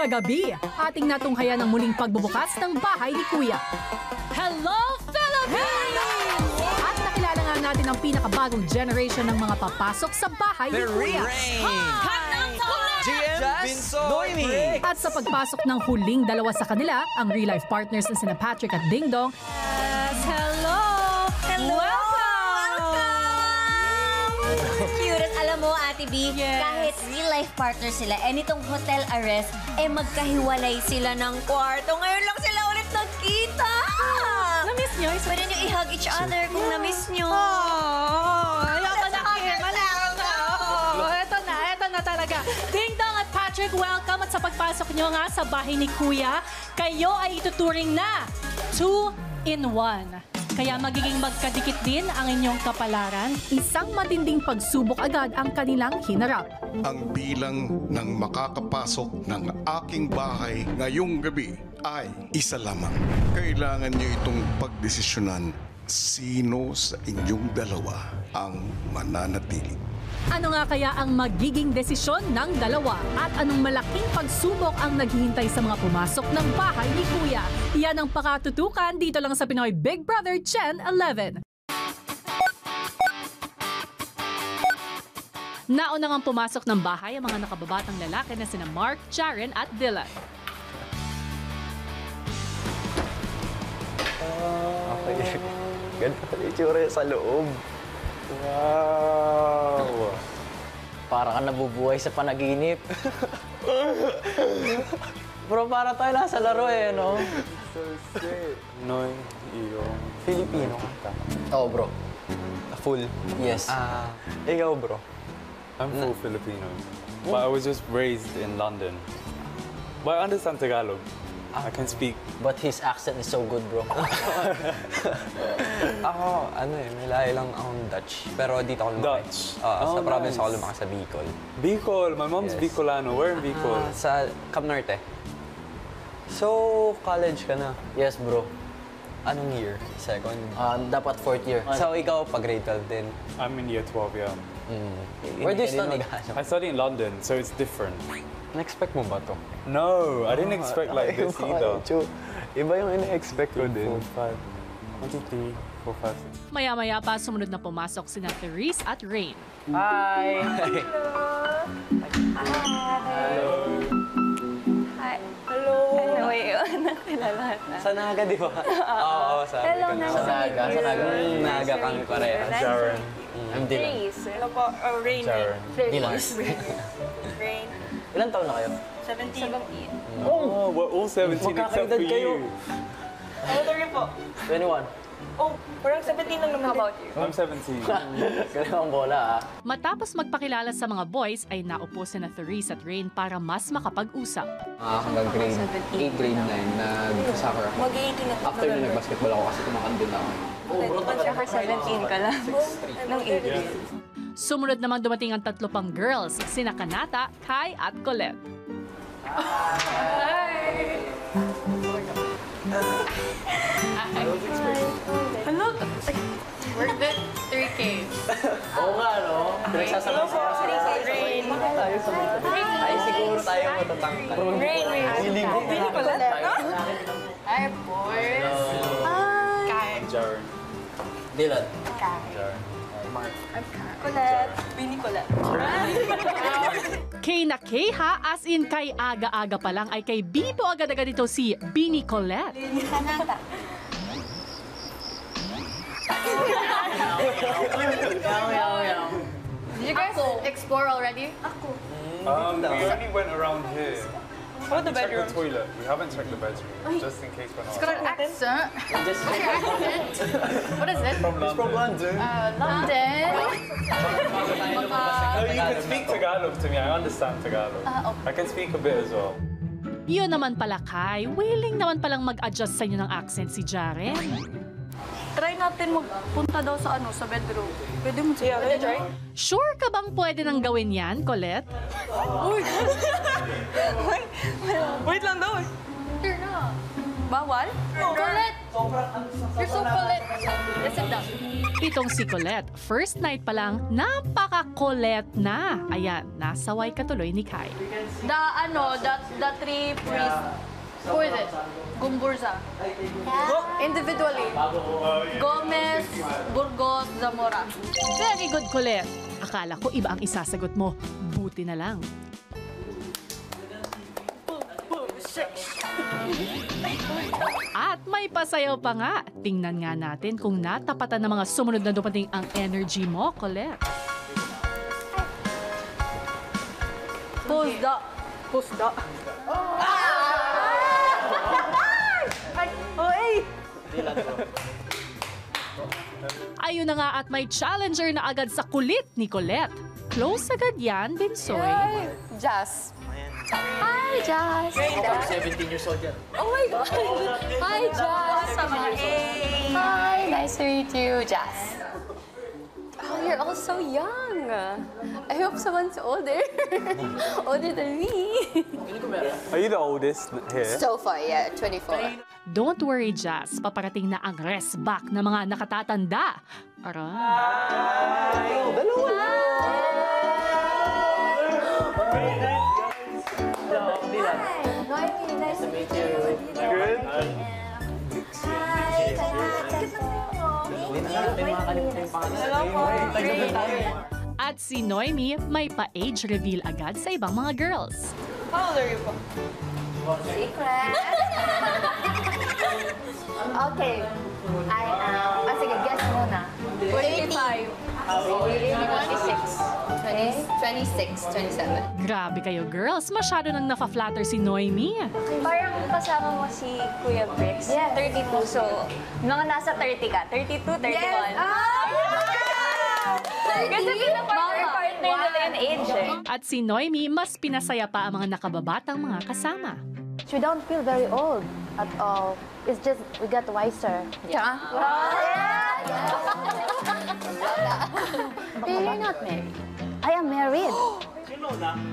Kagabi, ating natunghayan ang muling pagbubukas ng bahay ni Kuya. Hello, Philippines! At nakilala nga natin ang pinakabagong generation ng mga papasok sa bahay ni Kuya. GM, Vince, Noemi. At sa pagpasok ng huling dalawa sa kanila, ang real-life partners na sina Patrick at Ding Dong. Yes, hello! Welcome! Cute. At alam mo, Ate B, Yes. kahit real-life partners sila, nitong hotel arrest, magkahiwalay sila ng kwarto. Ngayon lang sila ulit nagkita! Na-miss nyo? Pwede nyo i-hug each other kung na-miss nyo. Ayoko na, Kim. Eto na talaga. Ding Dong at Patrick, welcome. At sa pagpasok nyo nga sa bahay ni Kuya, kayo ay ituturing na 2-in-1. Kaya magiging magkadikit din ang inyong kapalaran. Isang matinding pagsubok agad ang kanilang hinarap. Ang bilang ng makakapasok ng aking bahay ngayong gabi ay isa lamang. Kailangan niyo itong pagdesisyonan. Sino sa inyong dalawa ang mananatili? Ano nga kaya ang magiging desisyon ng dalawa? At anong malaking pagsubok ang naghihintay sa mga pumasok ng bahay ni Kuya? Yan ang pakatutukan dito lang sa Pinoy Big Brother Gen 11. Nauna ngang pumasok ng bahay ang mga nakababatang lalaki na sina Mark, Jaren at Dylan. Okay. Ganda pala yung tsura sa loob. Wow! Para ka nabubuhay sa panaginip. Bro, para tayo nasa laro eh, no? So sweet. Noy, iyong Filipino ka. Oo, bro. Full. Yes. Ikaw, bro. I'm full Filipino. But I was just raised in London. But I understand Tagalog. I can speak. But his accent is so good, bro. Ako, may lahi lang akong Dutch. Pero dito ako lumaki. Dutch? Sa province nice. ako lumaki sa Bicol. Bicol. My mom's Yes. Bicolano. Where in Bicol? Sa Cam Norte. So, college ka na? Yes, bro. Anong year? Second? Dapat fourth year. So, ikaw pa grade 12 din? I'm in year 12, yeah. Where do you study? I study in London, so it's different. Na-expect mo ba to? No, I didn't expect like this either. Iba yung ina-expect ko 4, 5, 1, 2, 3, 4, 5, 6. Maya-maya pa sumunod na pumasok sina Therese at Rain. Hi! Hi. Hello. Anyway, nakilala na. Sa Naga, di ba? Oo, sabi Hello, ko na. nice Sa to meet Naga. you. Sa Naga. Naga kami pareha. Jaren. I'm Dylan. Hello po. Rain. Jaren. Dylan. Rain. Ilan taon na kayo? 17. Oh, we're all 17 except for Magkakaedad kayo. you. How old are you po? 21. Oh, parang 17 lang naman. How about you? I'm 17. Galing ang bola, ah. Matapos magpakilala sa mga boys ay naupo sina Therese at Rain para mas makapag-usap. Hanggang grade 8, grade 9, nag-soccer ako. Mag-18 na po. After nung nag-basketball ako kasi kumakandun ako. For 17 ka lang. Nung 18. Sumunod namang dumating ang tatlo pang girls, sina Kanata, Kai at Colette. Hello? We're the 3K. Oo nga, no? Pinagsasama sa Rain. Ay, siguro tayo matatangka. Rain. Feeling ko. Pili ko lang. Hi, boys. Kai. Jaren. Dylan. Colette. Bini Colette. Kay na Kay ha, as in kay aga-aga pa lang ay kay Bibo agad-agad ito si Bini Colette. Kanata. Did you guys explore already? We only went around here. Oh, the Check bedroom. the toilet. We haven't checked the bedroom, just in case we're not. Got an accent. Just What's your accent? What is it? From London. London. No, you can speak Tagalog to me. I understand Tagalog. I can speak a bit as well. Yun naman pala Kai, willing naman palang mag-adjust sa inyo ng accent si Jaren. Try natin magpunta daw sa sa bedroom. Pwede mo siya. Try? Sure ka bang pwede nang gawin yan, Colette? Uy! Wait lang daw eh. Sure na. Bawal? Colette! You're so Colette. Listen down. Itong si Colette, first night pa lang, napaka-Colette na. Ayan, nasaway ka tuloy ni Kai. The three priests. Who is it? Gumburza. Individually. Gomez, Burgos, Zamora. Very good, Colette. Akala ko iba ang isasagot mo. Buti na lang. At may pasayaw pa nga. Tingnan nga natin kung natapatan ng mga sumunod na dumating ang energy mo, Colette. Pusda. Pusda. Ayun na nga at may challenger na agad sa kulit ni Colette. Close agad yan, Binsoy. Jazz. Hi, Jazz. 17 years old yan. Oh my God. Hi, Jazz. Hi, nice to meet you, Jazz. Oh, you're all so young. I hope someone's older. Older than me. Are you the oldest here? So far, yeah, 24. Don't worry, Jazz. Paparating na ang rest back ng mga nakatatanda. Aray. Nice to meet you. Good? At si Noemi may pa-age reveal agad sa ibang mga girls. How old are you po? Secret. Okay. Sige, guess muna. 25. 26, 27. Grabe kayo, girls. Masyado nang nafa-flatter si Noemi. Parang kasama mo si Kuya Brix. Yeah. 32, so mga nasa 30 ka. 32, 31. Yes! Kasi partner nila yung age eh. At si Noemi, mas pinasaya pa ang mga nakababatang mga kasama. We don't feel very old at all. It's just we got wiser. Yeah. But you're not married. I am married.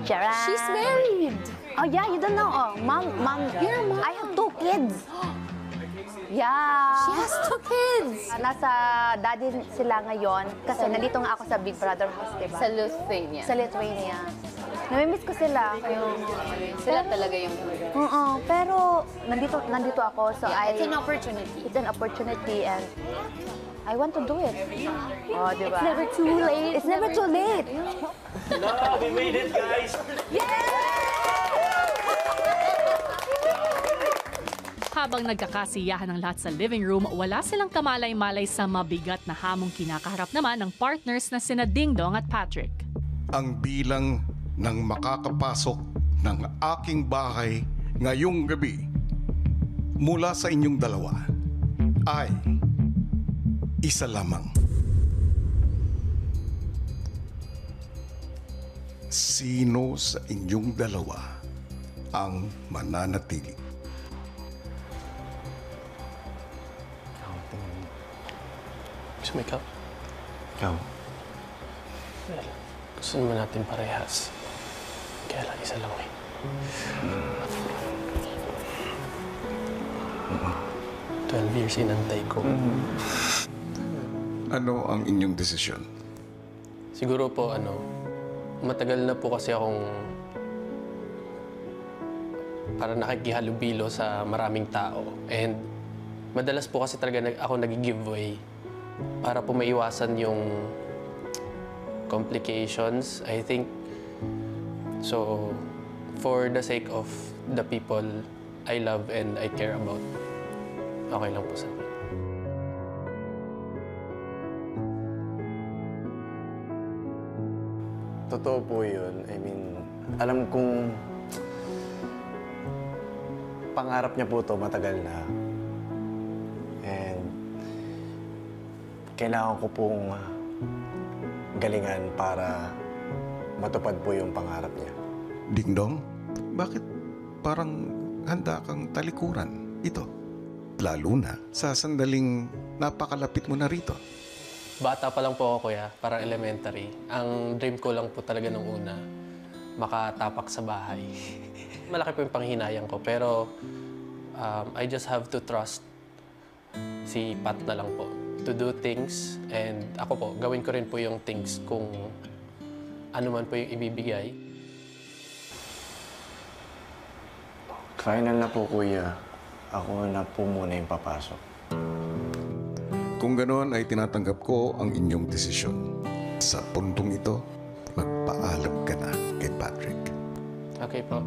Sharon. She's married. Oh yeah, you don't know. Oh, mom. You're a mom. I have 2 kids. Yeah. She has 2 kids. Nasa daddy sila ngayon kasi nandito nga ako sa Big Brother house, diba? Sa Lithuania. Sa Lithuania. Namimiss ko sila. Sila talaga yung... Pero nandito ako. So It's an opportunity. It's an opportunity and I want to do it. Oh, diba? It's never too late. It's never too late. No, we made it, guys. Habang nagkakasiyahan ang lahat sa living room, wala silang kamalay-malay sa mabigat na hamong kinakaharap naman ng partners na sina Ding Dong at Patrick. Ang bilang ng makakapasok ng aking bahay ngayong gabi mula sa inyong dalawa ay isa lamang. Sino sa inyong dalawa ang mananatili? Gusto mo ikaw? Ikaw? Well, gusto naman natin parehas. Kaya lang isa lang eh. 12 years inantay ko. Ano ang inyong desisyon? Siguro po, matagal na po kasi akong para nakikihalubilo sa maraming tao. And madalas po kasi talaga ako nag-giveaway para po maiwasan yung complications, I think. So, for the sake of the people I love and I care about, okay lang po sa akin. Totoo po yun. I mean, alam kong pangarap niya po to matagal na. And kailangan ko pong galingan para matupad po yung pangarap niya. Ding Dong, bakit parang handa kang talikuran ito? Lalo na sa sandaling napakalapit mo na rito. Bata pa lang po ako, kuya, parang elementary. Ang dream ko lang po talaga nung una, makatapak sa bahay. Malaki po yung panghinayang ko, pero I just have to trust si Pat na lang po to do things, and ako po, gawin ko rin po yung things kung ano man po yung ibibigay. Final na po, Kuya. Ako na po muna yung papasok. Kung ganoon ay tinatanggap ko ang inyong desisyon. Sa puntong ito, magpaalam ka na kay Patrick. Okay po.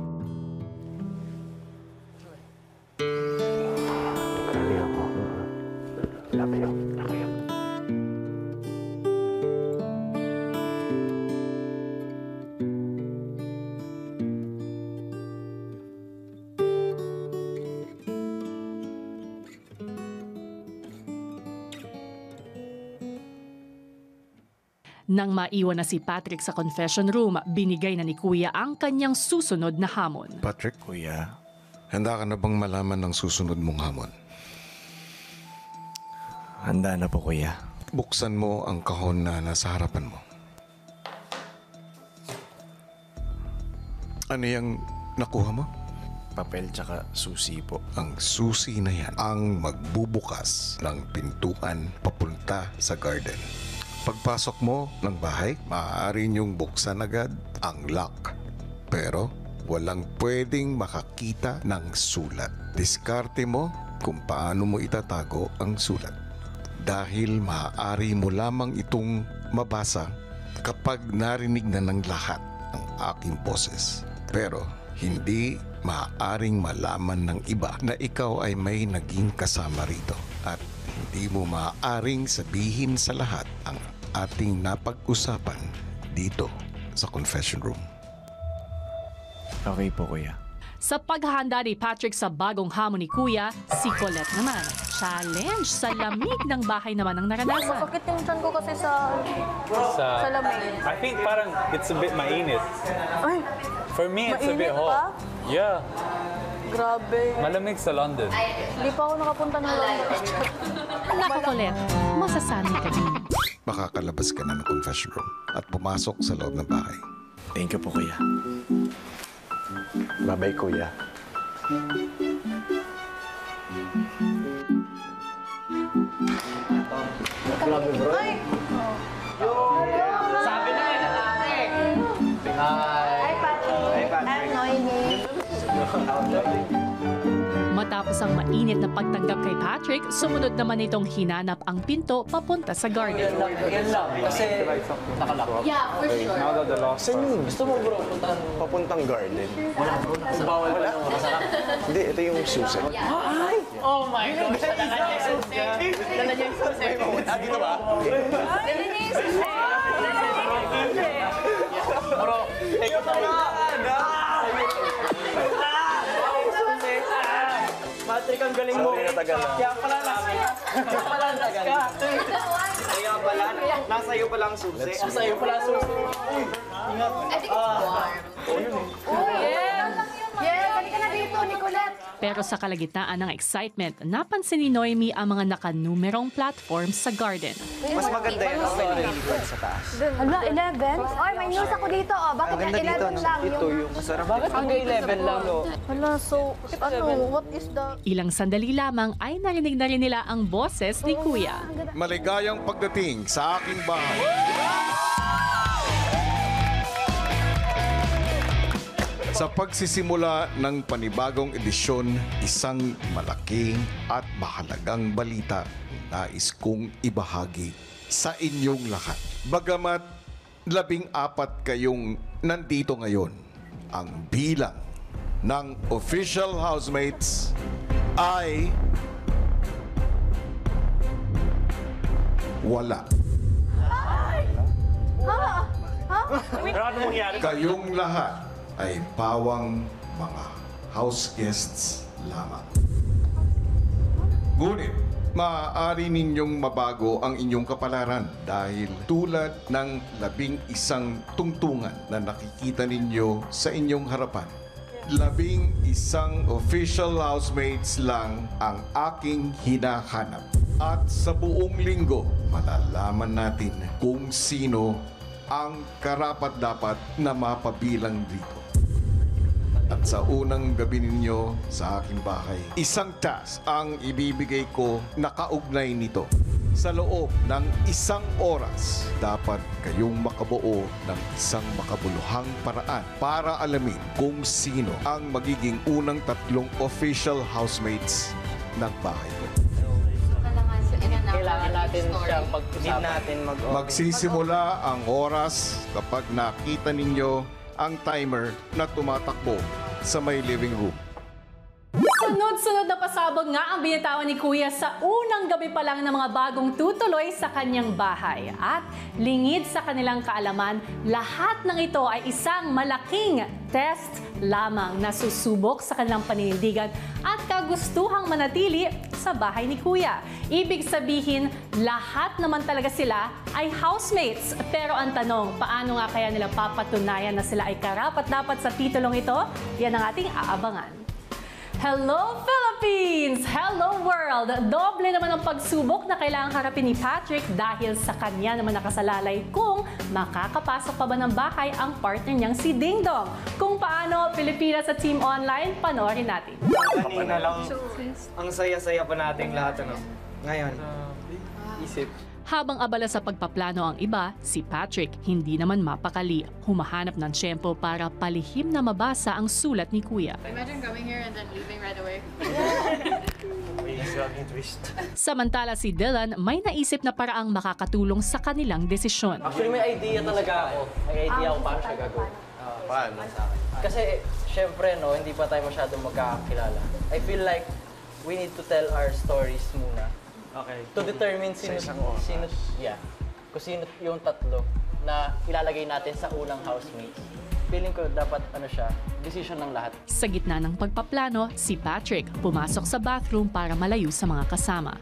Love you. Nang maiwan na si Patrick sa confession room, binigay na ni Kuya ang kanyang susunod na hamon. Patrick, Kuya, handa ka na bang malaman ng susunod mong hamon? handa na po, Kuya. Buksan mo ang kahon na nasa harapan mo. Ano yung nakuha mo? Papel tsaka susi po. Ang susi na yan ang magbubukas ng pintuan papunta sa garden. Pagpasok mo ng bahay, maaari niyong buksan agad ang lock. Pero walang pwedeng makakita ng sulat. Diskarte mo kung paano mo itatago ang sulat. Dahil maaari mo lamang itong mabasa kapag narinig na ng lahat ng aking boses. Pero hindi maaaring malaman ng iba na ikaw ay may naging kasama rito. At hindi mo maaaring sabihin sa lahat ang ating napag-usapan dito sa confession room. Okay po, Kuya. Sa paghahanda ni Patrick sa bagong hamon ni Kuya, si Colette naman. Challenge sa lamig ng bahay naman ang naranasan. Sakit yung tiyan ko kasi sa lamig. I think parang it's a bit mainit. Ay, For me, it's a bit mainit pa? hot. Yeah. Grabe. Malamig sa London. Hindi pa ako nakapunta ng London. Nako, Colette, masasanay ka din. Makakalabas ka na ng confession room at pumasok sa loob ng bahay. Thank you po, Kuya. Bye-bye, Kuya. Ay! Sabi na yun, ate. Hi, Patrick. I'm Noemi. Matapos ang mainit na pagtanggap kay Patrick, sumunod naman itong hinanap ang pinto papunta sa garden. Yan lang. Kasi nakalock. Yeah, for sure. Now that the last Saan yun? Gusto mo bro, puntahan mo. Papuntang garden. Wala bro, bawal pa yung masarap. Hindi, ito yung susi. Oh my gosh, dala niya yung susi. Dala niya yung susi. Dito ba? Dali niya yung susi. Bro, take it na. Patrick, ang galing mo. Kaya pala namin. Kaya pala nagas ka. Kaya pala, nasa iyo pala ang susi. Nasa iyo pala ang susi. Ingat. I think it's warm. Yeah, dali ka na dito, Nicolette. Pero sa kalagitnaan ng excitement, napansin ni Noemi ang mga nakanumerong platforms sa garden. Mas maganda yun ang nilipad sa taas. Hala, 11? Oy, may news ako dito. Oh. Bakit Maganda na 11 dito, lang ito yung masarap. Bakit hanggang 11 lang, no? Hala, so, what is the... Ilang sandali lamang ay narinig na rin nila ang boses ni Kuya. Maligayang pagdating sa aking bahay. Sa pagsisimula ng panibagong edisyon, isang malaking at mahalagang balita nais kong ibahagi sa inyong lahat. Bagamat 14 kayong nandito ngayon, ang bilang ng official housemates ay wala. Kayong lahat ay pawang mga house guests lamang. Ngunit, maaari ninyong mabago ang inyong kapalaran dahil tulad ng 11 tungtungan na nakikita ninyo sa inyong harapan, 11 official housemates lang ang aking hinahanap. At sa buong linggo, malalaman natin kung sino ang karapat-dapat na mapabilang dito. At sa unang gabi ninyo sa aking bahay, isang task ang ibibigay ko na kaugnay nito. Sa loob ng 1 oras, dapat kayong makabuo ng isang makabuluhang paraan para alamin kung sino ang magiging unang 3 official housemates ng bahay ko. Kailangan natin siyang pag-usapan. Magsisimula ang oras kapag nakita ninyo ang timer na tumatakbo sa may living room. Sunod-sunod na pasabog nga ang binitawan ni Kuya sa unang gabi pa lang ng mga bagong tutuloy sa kanyang bahay. At lingid sa kanilang kaalaman, lahat ng ito ay isang malaking test lamang na susubok sa kanilang paninindigan at kagustuhang manatili sa bahay ni Kuya. Ibig sabihin, lahat naman talaga sila ay housemates. Pero ang tanong, paano nga kaya nila papatunayan na sila ay karapat-dapat sa titulong ito? Yan ang ating aabangan. Hello Philippines! Hello world! Doble naman ang pagsubok na kailangang harapin ni Patrick dahil sa kanya naman nakasalalay kung makakapasok pa ba ng bahay ang partner niyang si Ding Dong. Kung paano, Pilipinas sa Team Online, panoorin natin. Kanina lang, ang saya-saya pa nating lahat, ano? Ngayon, isip. Habang abala sa pagpaplano ang iba, si Patrick hindi naman mapakali. Humahanap ng tiyempo para palihim na mabasa ang sulat ni Kuya. Imagine coming here and then leaving right away. Samantala si Dylan may naisip na paraang makakatulong sa kanilang desisyon. Actually, may idea talaga ako. May idea ako paano siya gagawin. Paano? Kasi, syempre, no, hindi pa tayo masyadong magkakakilala. I feel like we need to tell our stories muna. Okay. To determine kung sino yung 3 na ilalagay natin sa unang housemate. Feeling ko dapat decision ng lahat. Sa gitna ng pagpaplano, si Patrick pumasok sa bathroom para malayo sa mga kasama.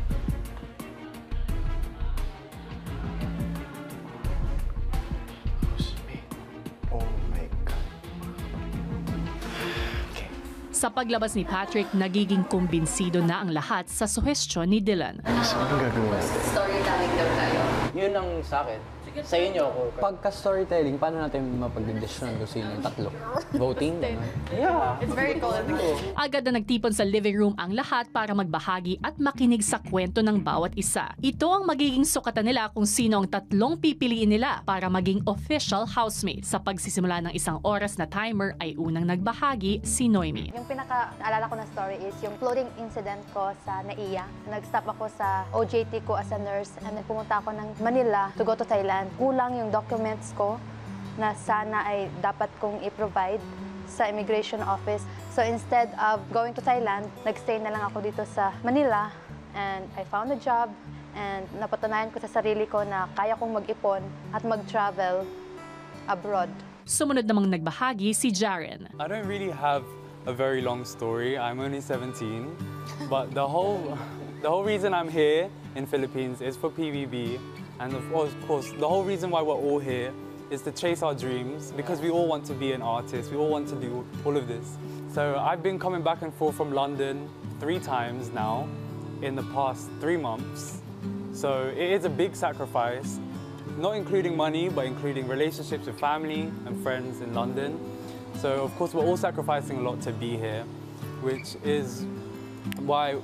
Sa paglabas ni Patrick, nagiging kumbinsido na ang lahat sa suhestyon ni Dylan. Storytelling daw tayo. Yun ang sa akin. Sa inyo ako. Pagka-storytelling, paano natin mapagdidesisyon kung sino yung 3? Voting? Yeah. It's very cool. Agad na nagtipon sa living room ang lahat para magbahagi at makinig sa kwento ng bawat isa. Ito ang magiging sukatan nila kung sino ang 3 pipiliin nila para maging official housemate. Sa pagsisimula ng 1 oras na timer ay unang nagbahagi si Noemi. Yung pinaka-alala ko na story is yung floating incident ko sa NAIA. Nag-stop ako sa OJT ko as a nurse and then pumunta ako ng Manila to go to Thailand. Kulang yung documents ko na sana ay dapat kong i-provide sa immigration office. So instead of going to Thailand, nag-stay na lang ako dito sa Manila and I found a job and napatunayan ko sa sarili ko na kaya kong mag-ipon at mag-travel abroad. Sumunod namang nagbahagi si Jaren. I don't really have a very long story. I'm only 17, but the whole reason I'm here in Philippines is for PBB. And of course, the whole reason why we're all here is to chase our dreams because we all want to be an artist. We all want to do all of this. So I've been coming back and forth from London 3 times now in the past 3 months. So it is a big sacrifice, not including money, but including relationships with family and friends in London. So of course, we're all sacrificing a lot to be here, which is why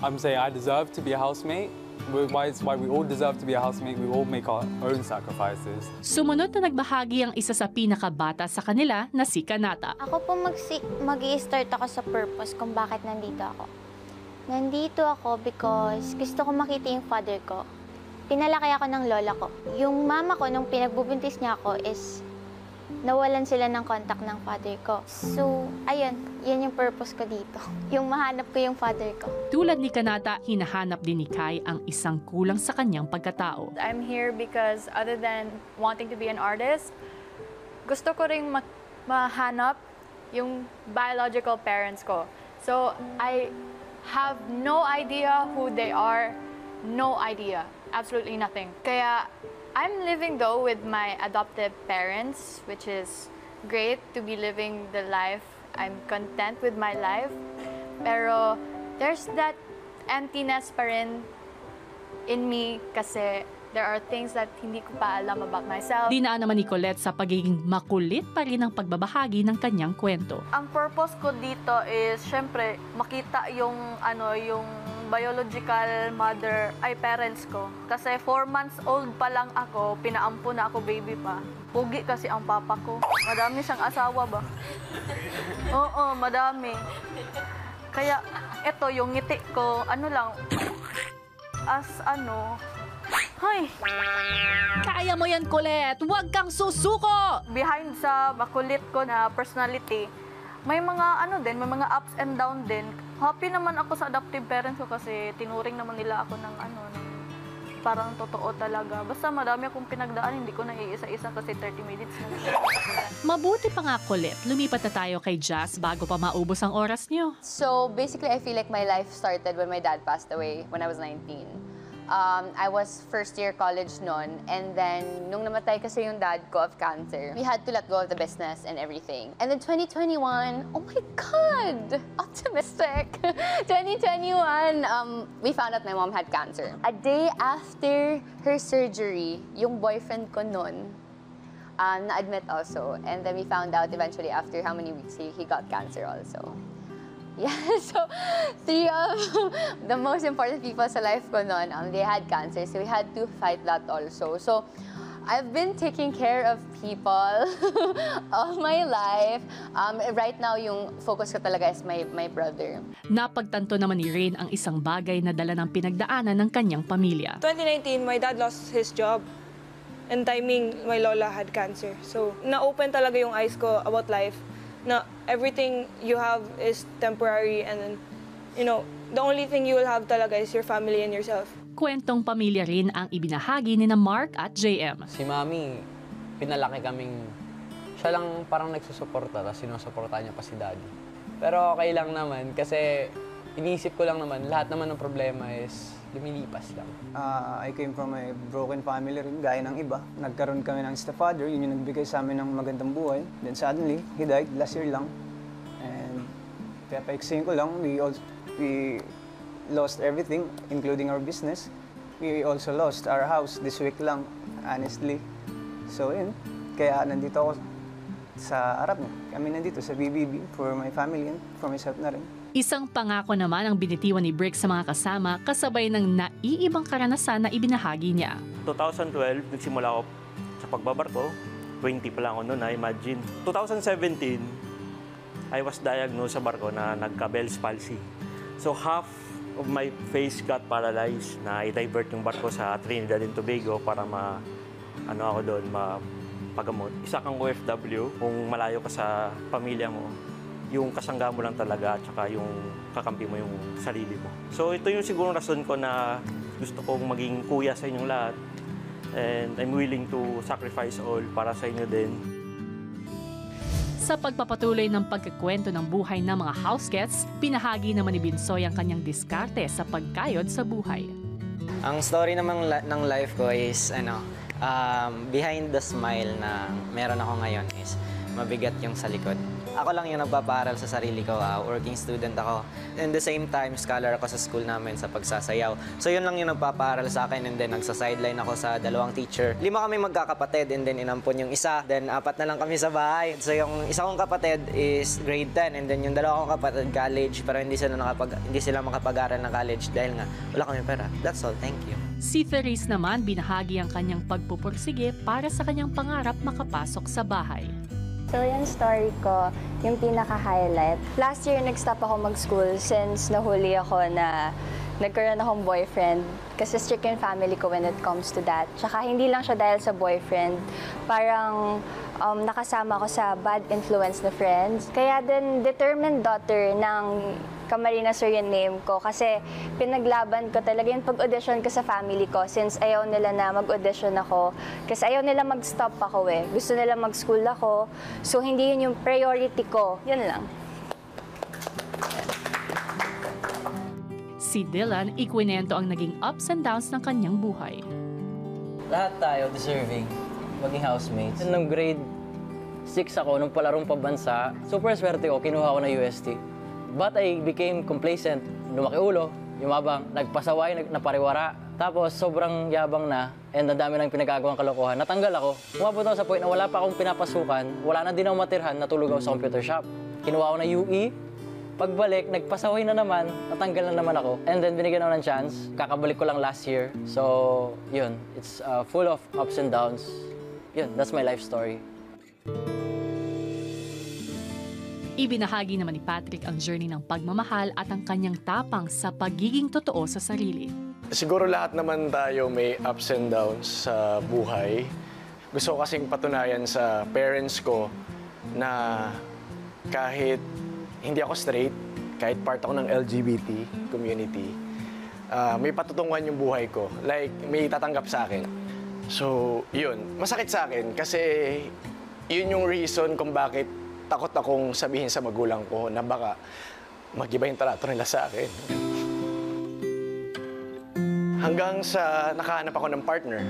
I'm saying I deserve to be a housemate. Why we all deserve to be a housemate, we all make our own sacrifices. Sumunod na nagbahagi ang isa sa pinakabata sa kanila na si Kanata. Ako po mag-i-start ako sa purpose kung bakit nandito ako. Nandito ako because gusto ko makita yung father ko. Pinalaki ako ng lola ko. Yung mama ko, nung pinagbubuntis niya ako is nawalan sila ng contact ng father ko. So, ayun, yan yung purpose ko dito. Yung mahanap ko yung father ko. Tulad ni Kanata, hinahanap din ni Kai ang isang kulang sa kanyang pagkatao. I'm here because other than wanting to be an artist, gusto ko ring mahanap yung biological parents ko. So, I have no idea who they are, no idea, absolutely nothing. Kaya, I'm living though with my adoptive parents, which is great to be living the life. I'm content with my life. Pero there's that emptiness pa rin in me kasi There are things that hindi ko pa alam about myself. Dinaan naman ni Colette sa pagiging makulit pa rin ang pagbabahagi ng kanyang kwento. Ang purpose ko dito is, syempre, makita yung biological mother, parents ko. Kasi 4 months old pa lang ako, pinaampo na ako baby pa. Pugi kasi ang papa ko. Madami siyang asawa ba? Oo, madami. Kaya, ito, yung ngiti ko, Hay! Kaya mo yan, Colette! Huwag kang susuko! Behind sa makulit ko na personality, may mga may mga ups and down din. Happy naman ako sa adoptive parents ko kasi tinuring naman nila ako ng parang totoo talaga. Basta madami akong pinagdaan, hindi ko na iisa-isa kasi 30 minutes na. Mabuti pa nga, Colette, lumipat na tayo kay Jazz bago pa maubos ang oras niyo. So basically, I feel like my life started when my dad passed away when I was 19. I was first year college noon, and then nung namatay kasi yung dad ko of cancer, we had to let go of the business and everything. And then 2021, oh my God, optimistic. 2021, we found out my mom had cancer. A day after her surgery, yung boyfriend ko noon, na-admit also. And then we found out eventually after how many weeks he got cancer also. Yeah, so 3 of the most important people sa life ko noon, they had cancer, so we had to fight that also. So I've been taking care of people all my life. Right now, yung focus ko talaga is my brother. Napagtanto naman ni Rain ang isang bagay na dala ng pinagdaanan ng kanyang pamilya. 2019, my dad lost his job. And timing, my lola had cancer. So na-open talaga yung eyes ko about life. Na everything you have is temporary, and then, the only thing you will have talaga is your family and yourself. Kwentong pamilya rin ang ibinahagi ni na Mark at JM. Si Mami, pinalaki kaming, siya lang parang nagsusuporta, tapos sinusuportahan niya pa si Daddy. Pero okay lang naman, kasi iniisip ko lang naman, lahat naman ng problema is lumilipas lang. I came from a broken family rin, gaya ng iba. Nagkaroon kami ng stepfather, yun yung nagbigay sa amin ng magandang buhay. Then suddenly, he died last year lang. And papaiksayin ko lang, we lost everything, including our business. We also lost our house this week lang, honestly. So yun, kaya nandito ako sa harap niya. Kami nandito sa BBB for my family and for myself na rin. Isang pangako naman ang binitiwan ni Brick sa mga kasama kasabay ng naiibang karanasan na ibinahagi niya. 2012, nagsimula ako sa pagbabarko. 20 pa lang ako noon, imagine. 2017, I was diagnosed sa barko na nagka-Bell's palsy. So half of my face got paralyzed na i-divert yung barko sa Trinidad and Tobago para ako doon, mapagamot. Isa kang OFW, kung malayo ka sa pamilya mo, yung kasangga mo lang talaga at saka yung kakampi mo yung sarili mo. So ito yung siguro rason ko na gusto kong maging kuya sa inyong lahat. And I'm willing to sacrifice all para sa inyo din. Sa pagpapatuloy ng pagkikwento ng buhay ng mga housecats, pinahagi naman ni Binsoy ang kanyang diskarte sa pagkayod sa buhay. Ang story naman ng life ko is, behind the smile na meron ako ngayon is mabigat yung sa likod. Ako lang yung nagpapaaral sa sarili ko, working student ako. And the same time, scholar ako sa school namin sa pagsasayaw. So yun lang yung nagpapaaral sa akin, and then nagsa-sideline ako sa 2 teacher. 5 kami magkakapatid, and then inampon yung isa. Then 4 na lang kami sa bahay. So yung isa kong kapatid is grade 10, and then yung 2 kong kapatid college, pero hindi sila makapag-aral ng college dahil nga wala kami pera. That's all, thank you. Si Therese naman binahagi ang kanyang pagpupursige para sa kanyang pangarap makapasok sa bahay. So yung story ko, yung pinaka-highlight. Last year, nag-stop ako mag-school since nahuli ako na nagkaroon akong boyfriend. Kasi strict yung family ko when it comes to that. Tsaka hindi lang siya dahil sa boyfriend. Parang nakasama ko sa bad influence na friends. Kaya din determined daughter ng Camarines Sur yung name ko. Kasi pinaglaban ko talaga yung pag-audition ko sa family ko since ayaw nila na mag-audition ako. Kasi ayaw nila mag-stop ako eh. Gusto nila mag-school ako. So hindi yun yung priority ko. Yun lang. Si Dylan, ikwinento ang naging ups and downs ng kanyang buhay. Lahat tayo deserving maging housemates. Nung grade 6 ako, nung palarong pabansa, super swerte ko, kinuha ko na UST. But I became complacent, lumaki ulo, yumabang, nagpasaway, napariwara. Tapos sobrang yabang na and ang dami nang pinagagawang kalokohan. Natanggal ako. Umabot ako sa point na wala pa akong pinapasukan, wala na din ako matirhan, natulog ako sa computer shop. Kinuha ko na UE. Pagbalik, nagpasaway na naman, natanggal na naman ako. And then binigyan ako ng chance. Kakabalik ko lang last year. So, yun. It's full of ups and downs. Yun, that's my life story. Ibinahagi naman ni Patrick ang journey ng pagmamahal at ang kanyang tapang sa pagiging totoo sa sarili. Siguro lahat naman tayo may ups and downs sa buhay. Gusto ko kasing patunayan sa parents ko na kahit hindi ako straight, kahit part ako ng LGBT community, may patutunguhan yung buhay ko. Like, may tatanggap sa akin. So, yun. Masakit sa akin kasi yun yung reason kung bakit takot akong sabihin sa magulang ko na baka mag-iba yung trato nila sa akin. Hanggang sa nakahanap ako ng partner.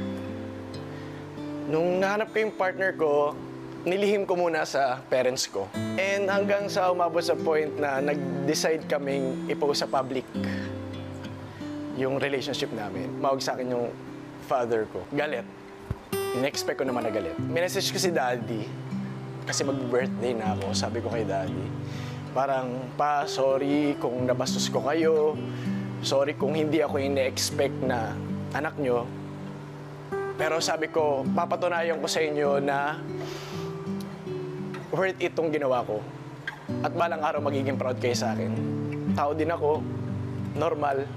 Nung nahanap ko yung partner ko, nilihim ko muna sa parents ko. And hanggang sa umabot sa point na nag-decide kaming ipost sa public yung relationship namin. Mawag sa akin yung father ko. Galit. In-expect ko naman na galit. Minessage ko si daddy. Kasi mag-birthday na ako, sabi ko kay daddy. Parang, pa, sorry kung nabastos ko kayo. Sorry kung hindi ako ine-expect na anak nyo. Pero sabi ko, papatunayan ko sa inyo na worth it itong ginawa ko. At balang araw magiging proud kayo sa akin. Tao din ako, normal,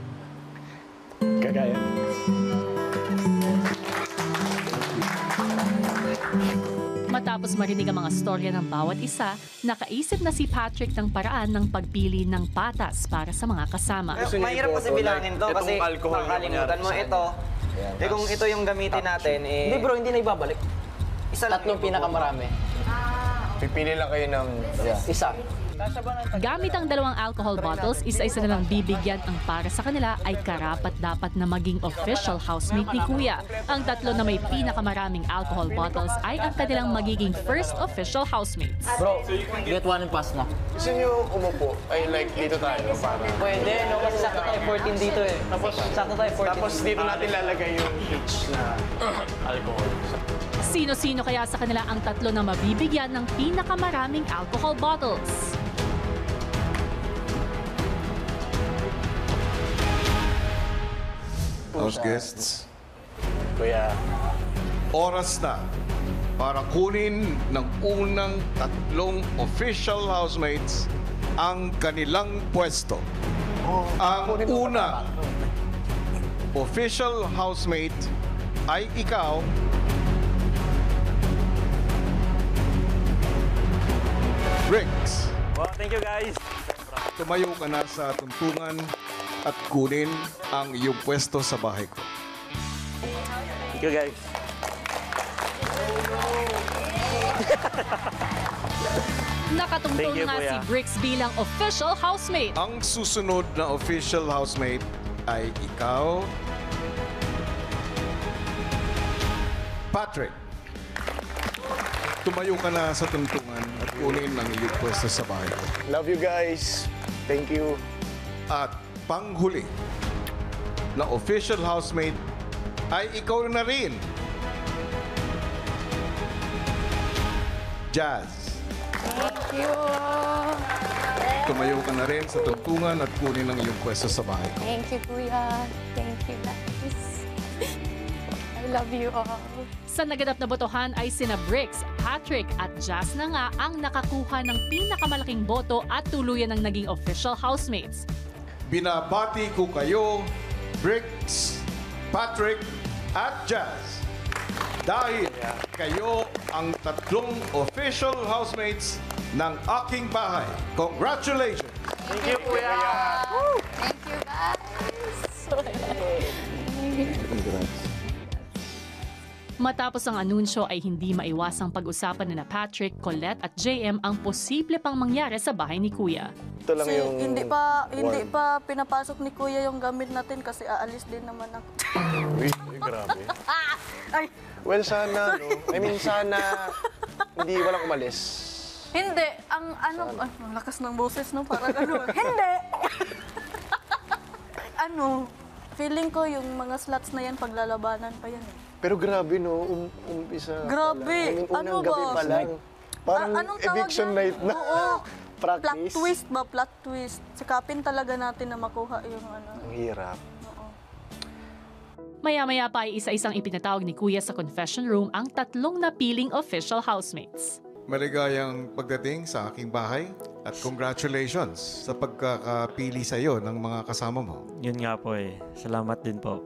kagaya. Matapos marinig ang mga storya ng bawat isa, nakaisip na si Patrick ng paraan ng pagpili ng patas para sa mga kasama. Mahirap kasi bilangin to kasi makakalimutan mo ito. Eh kung ito yung gamitin natin, eh... Hindi bro, hindi na ibabalik. Isa lang Tatlong pinakamarami. Pipili lang kayo ng... Isa. Gamit ang 2 alcohol bottles, isa-isa na lang bibigyan ang para sa kanila ay karapat-dapat na maging official housemate ni Kuya. Ang 3 na may pinakamaraming alcohol bottles ay ang kanilang magiging first official housemates. Bro, get one and pass na. Gusto nyo umupo? Ay, like, dito tayo para... Pwede, no? Kasi sakto tayo 14 dito eh. Sakto tayo 14. Tapos dito natin lalagay yung each na alcohol. Sino-sino kaya sa kanila ang 3 na mabibigyan ng pinakamaraming alcohol bottles? House guests, Kuya, oras na para kunin ng unang 3 official housemates ang kanilang pwesto. Ang unang official housemate ay ikaw, Briggs. Well, thank you guys. Tumayo ka na sa tuntungan at kunin ang iyong pwesto sa bahay ko. Thank you guys. Nakatungtong nga si Briggs bilang official housemate. Ang susunod na official housemate ay ikaw, Patrick. Tumayo ka na sa tuntungan at kunin ang iyong pwesto sa bahay ko. Love you guys. Thank you. At panghuli na official housemate ay ikaw na rin, Jazz. Thank you. Tumayo ka na rin sa tuntungan at kunin ang iyong pwesto sa bahay ko. Thank you, Kuya. Thank you, guys. I love you all. Sa naganap na botohan ay sina Briggs, Patrick at Jazz na nga ang nakakuha ng pinakamalaking boto at tuluyan ng naging official housemates. Binabati ko kayo, Briggs, Patrick at Jazz. Dahil kayo ang 3 official housemates ng aking bahay. Congratulations! Thank you, Kuya! Thank you, guys! Matapos ang anunsyo ay hindi maiwasang pag-usapan na Patrick, Colette at JM ang posible pang mangyari sa bahay ni Kuya. Ito lang yung hindi pa pinapasok ni Kuya yung gamit natin kasi aalis din naman ako. Uy, grabe. Ay. Well, sana, no? I mean, sana hindi walang umalis. Hindi. Ang ang lakas ng boses, no? Parang ano. Hindi! Feeling ko yung mga slots na yan, paglalabanan pa yan. Pero grabe no, umpisa. Grabe! Unang Ano gabi ba? pa lang. Parang Anong tawag eviction yan? night na. Oo. Plot Practice. twist ba? Plot twist. Sikapin talaga natin na makuha yung ano. Ang hirap. Maya-maya pa ay isa-isang ipinatawag ni Kuya sa confession room ang 3 napiling official housemates. Maligayang pagdating sa aking bahay at congratulations sa pagkakapili sa iyo ng mga kasama mo. Yun nga po eh. Salamat din po.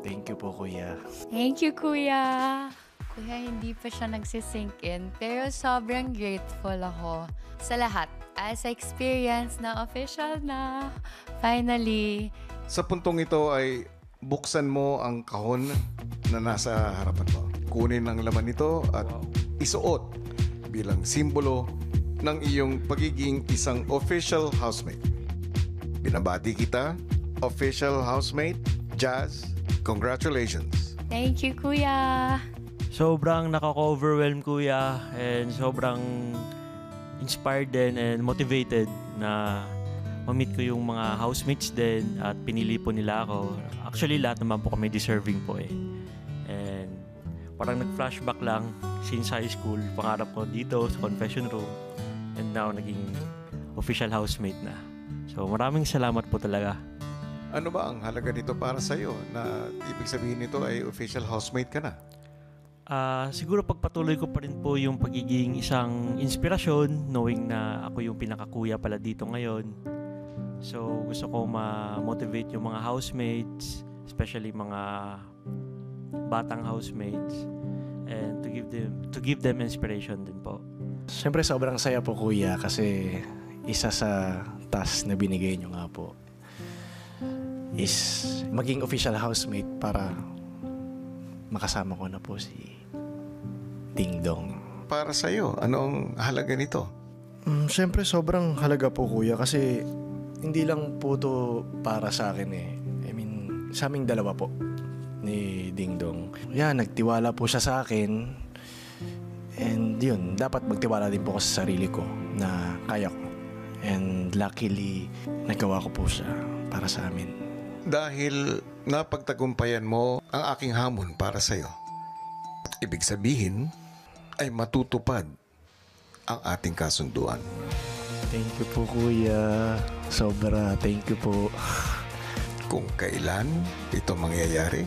Thank you po, Kuya. Thank you, Kuya. Kuya, hindi pa siya nagsisink in, pero sobrang grateful ako sa lahat as experience na official na. Finally. Sa puntong ito ay buksan mo ang kahon na nasa harapan mo. Kunin ang laman nito at isuot bilang simbolo ng iyong pagiging isang official housemate. Binabati kita, official housemate, Jazz. Congratulations. Thank you, Kuya. Sobrang nakaka-overwhelm, Kuya, and sobrang inspired din and motivated na ma-meet ko yung mga housemates din at pinili po nila ako. Actually, lahat naman po kami deserving po eh. And parang nag-flashback lang since high school. Pangarap ko dito sa confession room and now naging official housemate na. So maraming salamat po talaga. Ano ba ang halaga nito para sa iyo na ibig sabihin nito ay official housemate ka na? Siguro pagpatuloy ko pa rin po yung pagiging isang inspirasyon knowing na ako yung pinakakuya pala dito ngayon. So gusto ko ma-motivate yung mga housemates, especially mga batang housemates, and to give them inspiration din po. Siyempre sobrang saya po, Kuya, kasi isa sa task na binigay nyo nga po is maging official housemate para makasama ko na po si Ding Dong. Para sa iyo, anong halaga nito? Siyempre sobrang halaga po, Kuya, kasi hindi lang po to para sa akin eh. I mean, sa aming dalawa po ni Ding Dong. Yan, nagtiwala po siya sa akin. And yun, dapat magtiwala din po ako sa sarili ko na kaya ko. And luckily, nagawa ko po siya para sa amin. Dahil napagtagumpayan mo ang aking hamon para sa iyo. Ibig sabihin ay matutupad ang ating kasunduan. Thank you po, Kuya. Sobra, thank you po. Kung kailan ito mangyayari,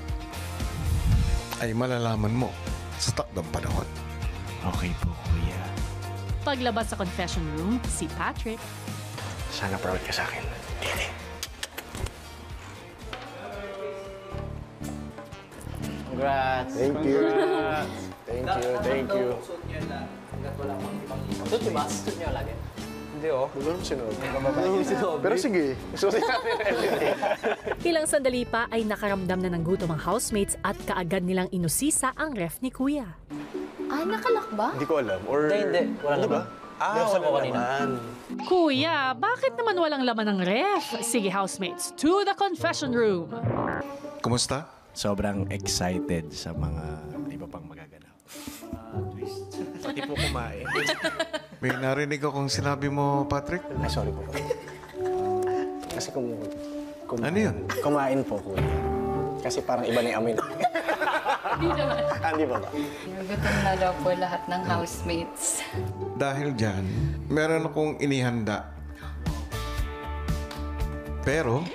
ay malalaman mo sa takdang panahon. Okay po, Kuya. Paglabas sa confession room, si Patrick. Sana proud ka sa akin. Dili. Congrats. Thank you. Thank you. Suot niyo ba? Suot niyo lagi? Hindi Wala naman sinuot. Pero sige, suot natin everything. Ilang sandali pa ay nakaramdam na ng gutom ang housemates at kaagad nilang inusisa ang ref ni Kuya. Nakalak ba? Hindi ko alam. Or... Hindi. Wala naman. Wala naman. Kuya, bakit naman walang laman ng ref? Sige housemates, to the confession room. Kumusta? Sobrang excited sa mga iba pang magaganap. Twist. Pati po kumain. May narinig akong sinabi mo, Patrick? Ay, sorry po. Kasi kumain. Ano yun? Kumain po, Kuya. Kasi parang iba na yung amin. Hindi naman. Hindi ba ba? Nagutom na daw po lahat ng housemates. Dahil dyan, meron akong inihanda. Pero,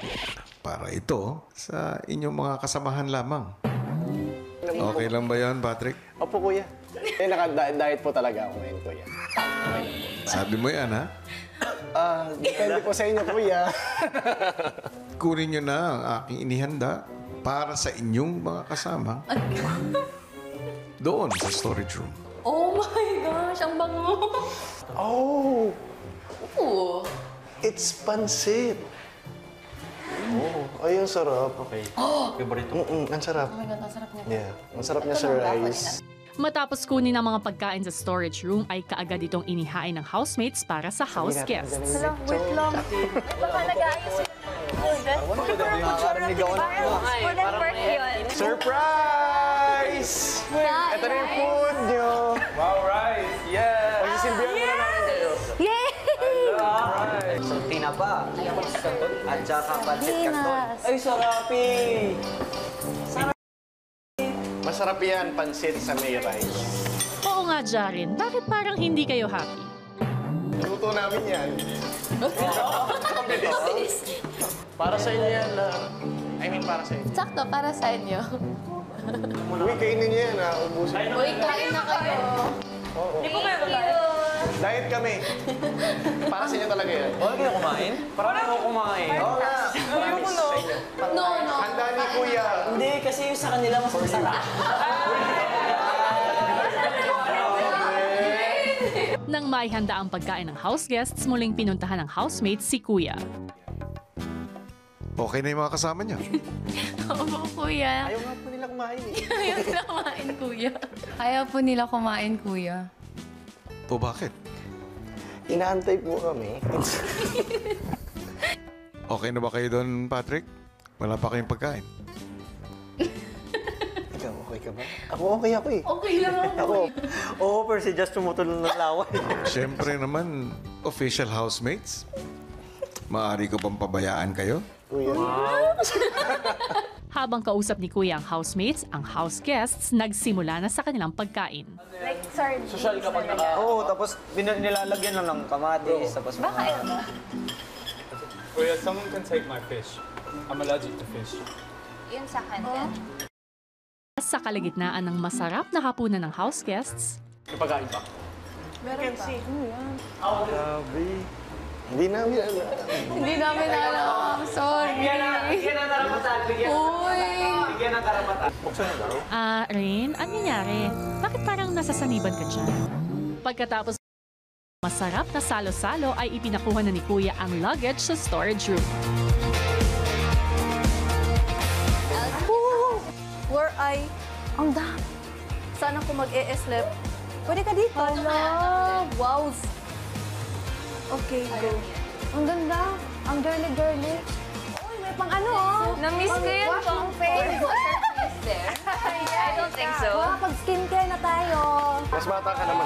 para ito sa inyong mga kasamahan lamang. Okay lang ba yan, Patrick? Opo, Kuya. Naka-diet po talaga ako ngayon, Kuya. Sabi mo yan, ha? Depende po sa inyo, Kuya. Kunin nyo na ang aking inihanda para sa inyong mga kasama doon sa storage room. Oh my gosh, ang bango. Oh! Ooh. It's pansit. Ay, ang sarap. Okay. Favorite mo? Ang sarap. Oh my God, ang sarap niya. Yeah, ang sarap niya sa rice. Matapos kunin ang mga pagkain sa storage room ay kaagad itong inihain ng housemates para sa house guests. Hello, wait lang. Baka nag-aayos sila ng food. Student work yun. Surprise! Ito na yung food nyo. Wow, rice! Yeah! Pagsisilbihan mo na namin kayo. Yay! So, tinapa. At saka pancit canton. Ay, sarapi! Masarap yan, pansit sa may rice. Oo nga, Jaren. Bakit parang hindi kayo happy? Luto namin yan. Para sa inyo yan. Para sa inyo. Sakto, para sa inyo. Uy, kainin niyo yan, ubusin. Uy, kain na kayo. Hindi po kayo kakain. Diet kami. Para sa inyo talaga yan. Huwag kayo kumain? Parang ako kumain. Oo nga. Ayoko no. No. Handa ni Kuya. Hindi, kasi yung sa kanila mas masarap. Nang maihanda ang pagkain ng house guests, muling pinuntahan ng housemates si Kuya. Okay na yung mga kasama niya. Opo, kuya. Ayaw nga po nila kumain eh. Ayaw nila kumain, kuya. Ayaw po nila kumain, kuya. O bakit? Inaantay po kami. Okay na ba kayo doon, Patrick? Wala pa kayong pagkain? Ikaw, okay ka ba? Ako okay eh. Okay lang ako. Oo, pero si Just tumutulong ng laway. Siyempre naman, official housemates. Maaari ko bang pabayaan kayo? Kuya. Habang kausap ni Kuya ang housemates, ang house guests nagsimula na sa kanilang pagkain. Like, sorry. Social kapag Oo, tapos nilalagyan lang ng kamatis. Tapos Baka ito. Kuya, someone can take my fish. I'm allergic to fish. Yun sa akin. Sa kalagitnaan ng masarap na hapunan ng house guests, Kapagain pa. Meron pa. Grabe. Hindi namin alam. Hindi namin alam. Sorry. Bigyan ng karapatan. Bigyan ng karapatan. Buksan na daw. Rain, ano nangyari? Bakit parang nasasaniban ka dyan? Pagkatapos masarap na salo-salo ay ipinakuha na ni Kuya ang luggage sa storage room. Where I... Ang dami. Sana ko mag-e-slip. Pwede ka dito. Wow! Okay, go. Ang ganda. Ang girly-girly. Uy, may pang ano, oh. Na-miss ko yun. Pang face. I don't think so. Makapag-skincare na tayo. Mas bata ka naman.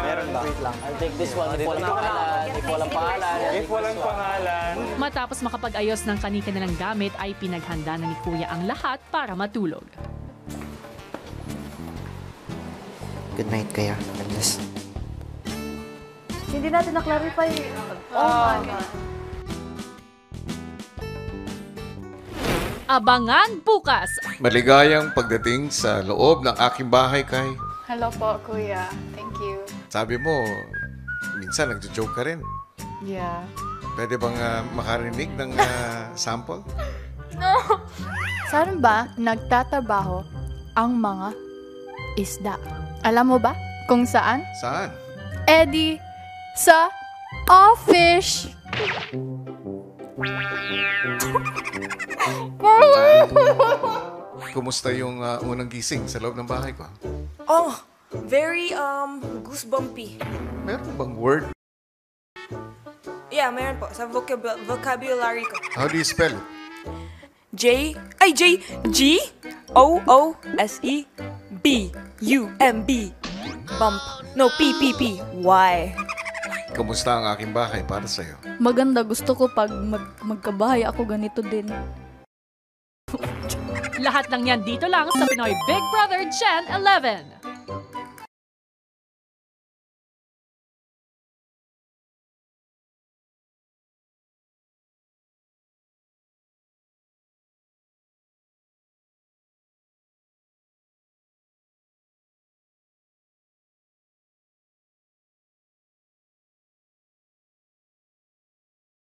Meron ba? Wait lang. I'll take this one. If walang pangalan. If walang pangalan. If walang pangalan. Matapos makapag-ayos ng kani-kanilang gamit ay pinaghanda na ni Kuya ang lahat para matulog. Good night, Kuya. God bless. Hindi natin na-clarify. Oh my God. Abangan bukas! Maligayang pagdating sa loob ng aking bahay, Kay. Hello po, kuya. Thank you. Sabi mo, minsan nagjo-joke ka rin. Yeah. Pwede bang makarinig ng sample? No! Saan ba nagtatrabaho ang mga isda? Alam mo ba kung saan? Saan? Eddie, sa office! Kumusta yung unang gising sa loob ng bahay ko? Oh, very goosebumpy. Meron bang word? Yeah, meron po. Sa vocabulary ko. How do you spell it? G-O-O-S-E-B-U-M-B. Bump. No, P-P-P-Y. Kumusta ang aking bahay para sa'yo? Maganda. Gusto ko pag magkabahay ako ganito din. Lahat ng yan dito lang sa Pinoy Big Brother Gen 11.